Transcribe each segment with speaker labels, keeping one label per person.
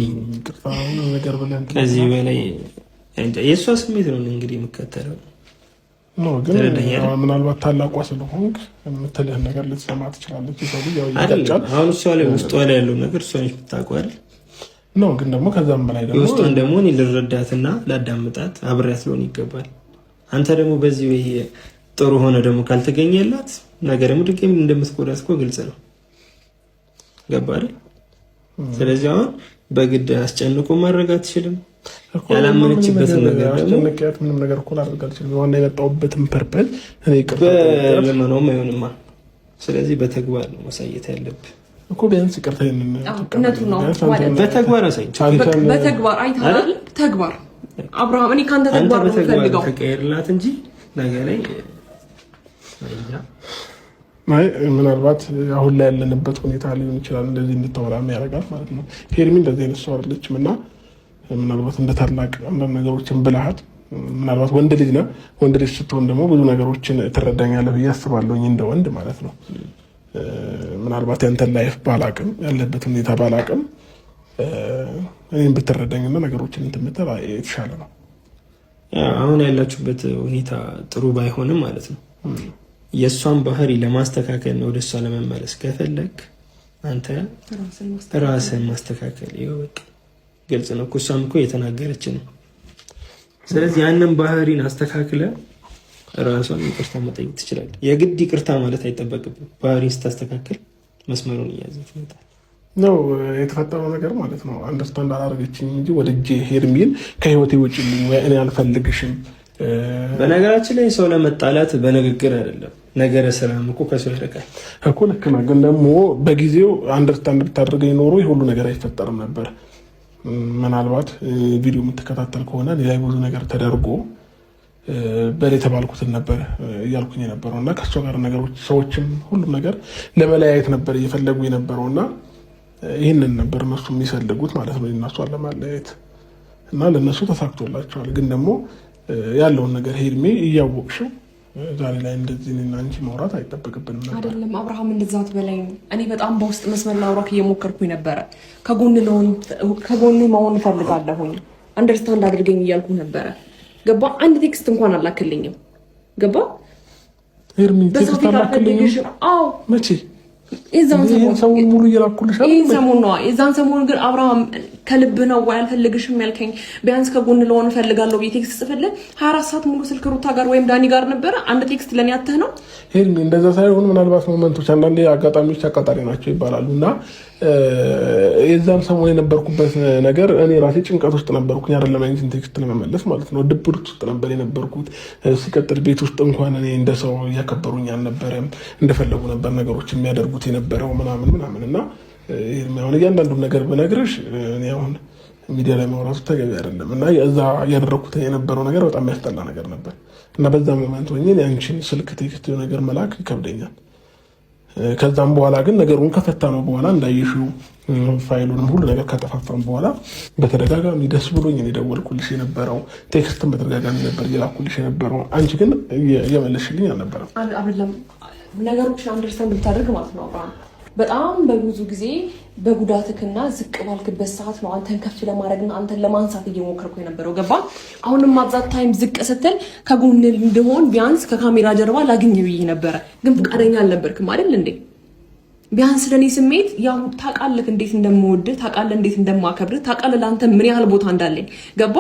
Speaker 1: እንግዲህ
Speaker 2: ነገር ብለን
Speaker 1: ከዚህ በላይ የእሷ ስሜት ነው እንግዲህ የምከተለው
Speaker 2: ነው። ግን ምናልባት ታላቋ ስለሆንክ የምትልህን ነገር ልትሰማ ትችላለች። ሰው ያው ይጋጫል።
Speaker 1: አሁን እሷ ላይ ውስጧ ላይ ያለው ነገር እሷ ነች የምታውቀው አይደል
Speaker 2: ነው። ግን ደግሞ ከዛም በላይ ደግሞ
Speaker 1: ውስጧን ደግሞ እኔ ልረዳትና ላዳምጣት አብሬያት ልሆን ይገባል። አንተ ደግሞ በዚህ ወይ ጥሩ ሆነ ደግሞ ካልተገኘላት ነገር ደግሞ ድጋሚ እንደምትጎዳት እኮ ግልጽ ነው። ገባ አይደል? ስለዚህ አሁን በግድ አስጨንቆ ማድረግ አትችልም። ያላመነችበትን ነገር ደግሞ
Speaker 2: ምንም ነገር እኮ ላደርግ አልችልም። ዋና የመጣሁበትን ፐርፐዝ እኔ
Speaker 1: ለመኖም አይሆንማ። ስለዚህ በተግባር ነው ማሳየት ያለብህ
Speaker 2: እኮ ቢያንስ ይቅርታ
Speaker 3: እውነቱ ነው ማለት
Speaker 1: በተግባር አሳይ።
Speaker 3: በተግባር አይተሃል። ተግባር አብርሃም እኔ ካንተ ተግባር ነው ፈልገው
Speaker 1: ተቀየርላት እንጂ ነገር ላይ
Speaker 2: ምናልባት አሁን ላይ ያለንበት ሁኔታ ሊሆን ይችላል እንደዚህ እንድታወራ ያደርጋል ማለት ነው። ሄርሚ እንደዚህ አይነት ሰው አይደለችም እና ምናልባት እንደ ታላቅ አንዳንድ ነገሮችን ብልሃት ምናልባት ወንድ ልጅ ነው። ወንድ ልጅ ስትሆን ደግሞ ብዙ ነገሮችን ትረዳኛለህ ብዬ አስባለሁኝ እንደ ወንድ ማለት ነው። ምናልባት ያንተን ላይፍ ባላቅም ያለበትን ሁኔታ ባላቅም እኔም ብትረዳኝና ነገሮችን እንትን ብትል የተሻለ ነው።
Speaker 1: አሁን ያላችሁበት ሁኔታ ጥሩ ባይሆንም ማለት ነው የእሷን ባህሪ ለማስተካከል ነው። ወደ እሷ ለመመለስ ከፈለግ አንተ ራስህን ማስተካከል ይኸው በቃ ግልጽ ነው። እሷም እኮ የተናገረች ነው። ስለዚህ ያንን ባህሪን አስተካክለ ራሷን ይቅርታ መጠየቅ ትችላለህ። የግድ ይቅርታ ማለት አይጠበቅብም። ባህሪን ስታስተካክል መስመሩን እያዘች ይመጣል
Speaker 2: ነው የተፈጠረው ነገር ማለት ነው። አንደርስታንድ አላደረገችኝ እንጂ ወደጄ ሄርሚን ከህይወቴ ውጭልኝ ወይ እኔ አልፈልግሽም።
Speaker 1: በነገራችን ላይ ሰው ለመጣላት በንግግር አይደለም ነገረ ሰላም እኮ ከሰው ይርቃል
Speaker 2: እኮ ልክ ነው። ግን ደግሞ በጊዜው አንደርስታንድ ብታደርገኝ ኖሮ ይሁሉ ነገር አይፈጠርም ነበር። ምናልባት ቪዲዮ የምትከታተል ከሆነ ሌላ ብዙ ነገር ተደርጎ በሌ ተባልኩትን ነበር እያልኩኝ የነበረው እና ከእሷ ጋር ነገሮች ሰዎችም ሁሉም ነገር ለመለያየት ነበር እየፈለጉ የነበረው እና ይህንን ነበር እነሱ የሚፈልጉት ማለት ነው። እነሷን ለማለያየት እና ለእነሱ ተሳክቶላቸዋል። ግን ደግሞ ያለውን ነገር ሄርሜ እያወቅሽው ዛሬ ላይ እንደዚህ እኔና አንቺ ማውራት አይጠበቅብንም ነበር።
Speaker 3: አይደለም አብርሃም እንደዛት በላይ ነው። እኔ በጣም በውስጥ መስመር ላውራክ እየሞከርኩኝ ነበረ። ከጎን መሆን እፈልጋለሁኝ አንደርስታንድ አድርገኝ እያልኩ ነበረ። ገባ? አንድ ቴክስት እንኳን አላክልኝም። ገባ?
Speaker 2: ሄርሜ ቴክስት አላክልኝም?
Speaker 3: አዎ
Speaker 2: መቼ?
Speaker 3: የዛን
Speaker 2: ሰሞን ሙሉ እየላኩልሻል።
Speaker 3: ይሄን ሰሞን ነው። የዛን ሰሞን ግን አብርሃም ከልብ ነው ወይ አልፈልግሽም ያልከኝ? ቢያንስ ከጎን ለሆን እፈልጋለሁ ብዬ ቴክስት ጽፍልህ 24 ሰዓት ሙሉ ስልክ ሩታ ጋር ወይም ዳኒ ጋር ነበረ። አንድ ቴክስት ለኔ አተህ ነው
Speaker 2: ሄርሜ። እንደዛ ሳይሆን ምናልባት ሞመንቶች አንዳንዴ አጋጣሚዎች አቃጣሪ ናቸው ይባላሉ እና የዛን ሰሞን የነበርኩበት ነገር እኔ ራሴ ጭንቀት ውስጥ ነበርኩኝ። አይደለም አይነት ቴክስት ለመመለስ ማለት ነው። ድብርት ውስጥ ነበር የነበርኩት። ሲቀጥል ቤት ውስጥ እንኳን እኔ እንደ ሰው እያከበሩኝ አልነበረም። እንደፈለጉ ነበር ነገሮች የሚያደርጉት የነበረው ምናምን እና አሁን እያንዳንዱን ነገር ብነግርሽ እኔ አሁን ሚዲያ ላይ ማውራቱ ተገቢ አይደለም እና እዛ እያደረኩት የነበረው ነገር በጣም የሚያስጠላ ነገር ነበር እና በዛ ሞመንት ሆኜ ያንቺን ስልክ ቴክስት ነገር መላክ ይከብደኛል። ከዛም በኋላ ግን ነገሩን ከፈታ ነው በኋላ እንዳይሽው ፋይሉንም ሁሉ ነገር ከጠፋፋን በኋላ በተደጋጋሚ ደስ ብሎኝ እኔ ደወልኩልሽ የነበረው ቴክስትን በተደጋጋሚ ነበር እየላኩልሽ የነበረው። አንቺ ግን እየመለስሽልኝ አልነበረም።
Speaker 3: አይደለም ነገሮችን አንደርስታንድ ብታደርግ ማለት ነው አብርሃም በጣም በብዙ ጊዜ በጉዳትክና ዝቅ ባልክበት ሰዓት ነው አንተን ከፍ ለማድረግና አንተን ለማንሳት እየሞከርኩ የነበረው። ገባ? አሁንም ማብዛት ታይም ዝቅ ስትል ከጎን እንደሆን ቢያንስ ከካሜራ ጀርባ ላግኝ ብዬ ነበረ፣ ግን ፈቃደኛ አልነበርክም አይደል እንዴ? ቢያንስ ለኔ ስሜት ያው ታውቃለህ እንዴት እንደምወድህ፣ ታውቃለህ እንዴት እንደማከብርህ፣ ታውቃለህ ለአንተ ምን ያህል ቦታ እንዳለኝ። ገባ?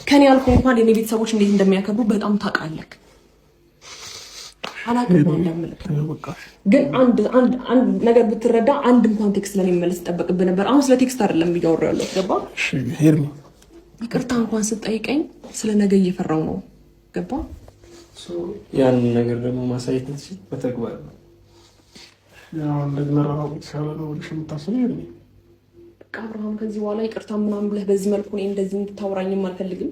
Speaker 3: ከኔ ያልኩ እንኳን የኔ ቤተሰቦች እንዴት እንደሚያከብሩ በጣም ታውቃለህ። ግን አንድ ነገር ብትረዳ አንድ እንኳን ቴክስት ለኔ መመለስ ይጠበቅብህ ነበር። አሁን ስለ ቴክስት አይደለም እያወራሁ ያለሁት። ገባ? ይቅርታ እንኳን ስጠይቀኝ ስለ ነገ እየፈራው ነው። ገባ?
Speaker 1: ያንን ነገር ደግሞ ማሳየት እንችል በተግባር ነው።
Speaker 2: ያው እንደዚህ መራራው ይችላል ነው ወልሽ የምታስበው ይሄ
Speaker 3: በቃ አብርሃም ከዚህ በኋላ ይቅርታ ምናምን ብለህ በዚህ መልኩ እኔ እንደዚህ እንድታወራኝም አልፈልግም።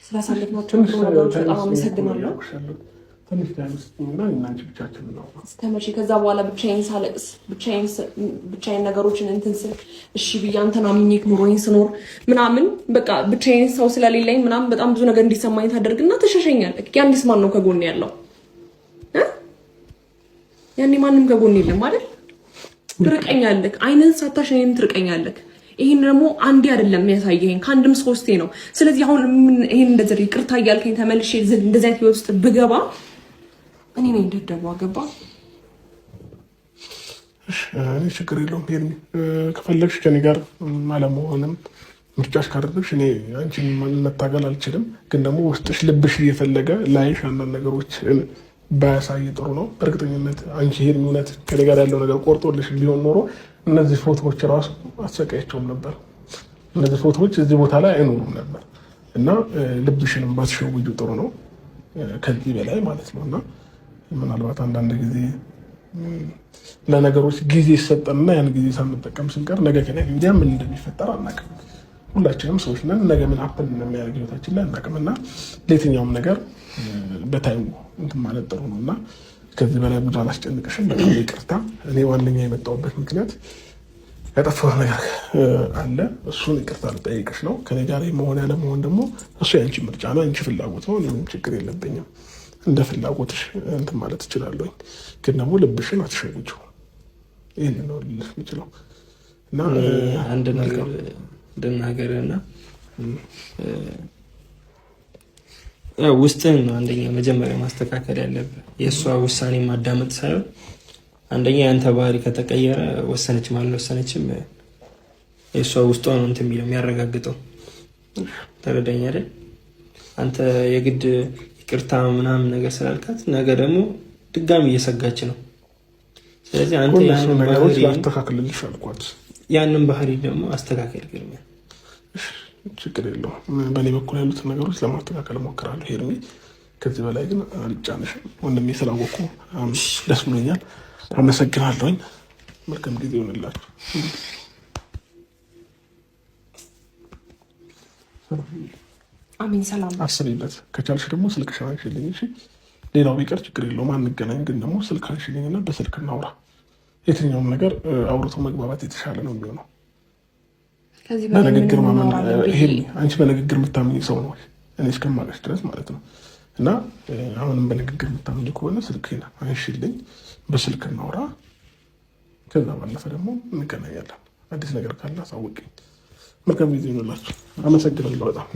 Speaker 3: ስላሳለፍናቸው ነገሮች በጣም አመሰግናለሁ።
Speaker 2: ትንሽ ያሉስኝና እናንቺ ብቻችን ነው
Speaker 3: እስከመቼ? ከዛ በኋላ ብቻዬን ሳለቅስ ብቻዬን ነገሮችን እንትን ስል እሺ ብዬ አንተን አምኜክ ኑሮዬን ስኖር ምናምን በቃ ብቻዬን ሰው ስለሌለኝ ምናምን በጣም ብዙ ነገር እንዲሰማኝ ታደርግና ተሸሸኛለህ። ያንስ ማን ነው ከጎን ያለው? ያኔ ማንም ከጎን የለም አይደል? ትርቀኛለህ። አይንን ሳታሽ እኔን ትርቀኛለህ። ይሄን ደግሞ አንዴ አይደለም የሚያሳየኝ ከአንድም 3 ነው። ስለዚህ አሁን ይሄን እንደዚህ ይቅርታ እያልከኝ ተመልሼ እንደዚህ አይነት ህይወት ውስጥ ብገባ እኔ ነኝ ደደቧ። ገባ?
Speaker 2: እኔ ችግር የለውም ሄርሚ፣ ከፈለግሽ ከኔ ጋር አለመሆንም ምርጫሽ ካደረግሽ እኔ አንቺን መታገል አልችልም። ግን ደግሞ ውስጥሽ ልብሽ እየፈለገ ላይሽ አንዳንድ ነገሮች ባያሳይ ጥሩ ነው። በእርግጠኝነት አንቺ ሄርሚ እውነት ከኔ ጋር ያለው ነገር ቆርጦልሽ ቢሆን ኖሮ እነዚህ ፎቶዎች ራሱ አትሰቃያቸውም ነበር። እነዚህ ፎቶዎች እዚህ ቦታ ላይ አይኖሩም ነበር እና ልብሽንም ባትሸውጁ ጥሩ ነው ከዚህ በላይ ማለት ነው። እና ምናልባት አንዳንድ ጊዜ ለነገሮች ጊዜ ይሰጠንና ያን ጊዜ ሳንጠቀም ስንቀር ነገ ከነገ ወዲያ ምን እንደሚፈጠር አናውቅም። ሁላችንም ሰዎች ነን። ነገ ምን ሀፕን እንደሚያደርግ ህይወታችን ላይ አናውቅም እና ለየትኛውም ነገር በታይሙ እንትን ማለት ጥሩ ነው እና ከዚህ በላይ ብዙ አላስጨንቅሽም። በጣም ይቅርታ። እኔ ዋነኛ የመጣሁበት ምክንያት ያጠፋሁት ነገር አለ። እሱን ይቅርታ ልጠይቅሽ ነው። ከኔ ጋር መሆን ያለመሆን ደግሞ እሱ የአንቺ ምርጫ ነው፣ የአንቺ ፍላጎት ነው። ምንም ችግር የለብኝም። እንደ ፍላጎትሽ እንትን ማለት እችላለሁ። ግን ደግሞ ልብሽን አትሸውጂው። ይህን ነው ልልሽ የምችለው እና
Speaker 1: አንድ ነገር እንድናገርና ውስጥህን ነው አንደኛ መጀመሪያ ማስተካከል ያለብህ። የእሷ ውሳኔ ማዳመጥ ሳይሆን አንደኛ የአንተ ባህሪ ከተቀየረ ወሰነችም አልወሰነችም የእሷ ውስጧ ነው እንትን የሚለው የሚያረጋግጠው። ተረዳኝ አይደል? አንተ የግድ ይቅርታ ምናምን ነገር ስላልካት ነገ ደግሞ ድጋሚ እየሰጋች ነው። ስለዚህ አንተ ያንን ባህሪ ደግሞ አስተካከል። ቅድሚያ
Speaker 2: ችግር የለውም። በእኔ በኩል ያሉትን ነገሮች ለማስተካከል እሞክራለሁ ሄርሚ። ከዚህ በላይ ግን አልጫንሽም። ወንድሜ ስላወቁ ደስ ብሎኛል። አመሰግናለሁኝ። መልካም ጊዜ ይሆንላችሁ።
Speaker 3: አሜን። ሰላም
Speaker 2: አስቢበት። ከቻልሽ ደግሞ ስልክሽ አንሺልኝ። እሺ፣ ሌላው ቢቀር ችግር የለውም አንገናኝ፣ ግን ደግሞ ስልክ አንሺልኝና በስልክ እናውራ። የትኛውም ነገር አውርቶ መግባባት የተሻለ ነው የሚሆነው። በንግግር ማመን አንቺ በንግግር የምታምኝ ሰው ነው እኔ እስከማውቅሽ ድረስ ማለት ነው። እና አሁንም በንግግር የምታምኝ ከሆነ ስልክ አንሺልኝ፣ በስልክ እናውራ። ከዛ ባለፈ ደግሞ እንገናኛለን። አዲስ ነገር ካለ አሳውቅኝ። መልካም ጊዜ ይሆንላችሁ። አመሰግናለሁ በጣም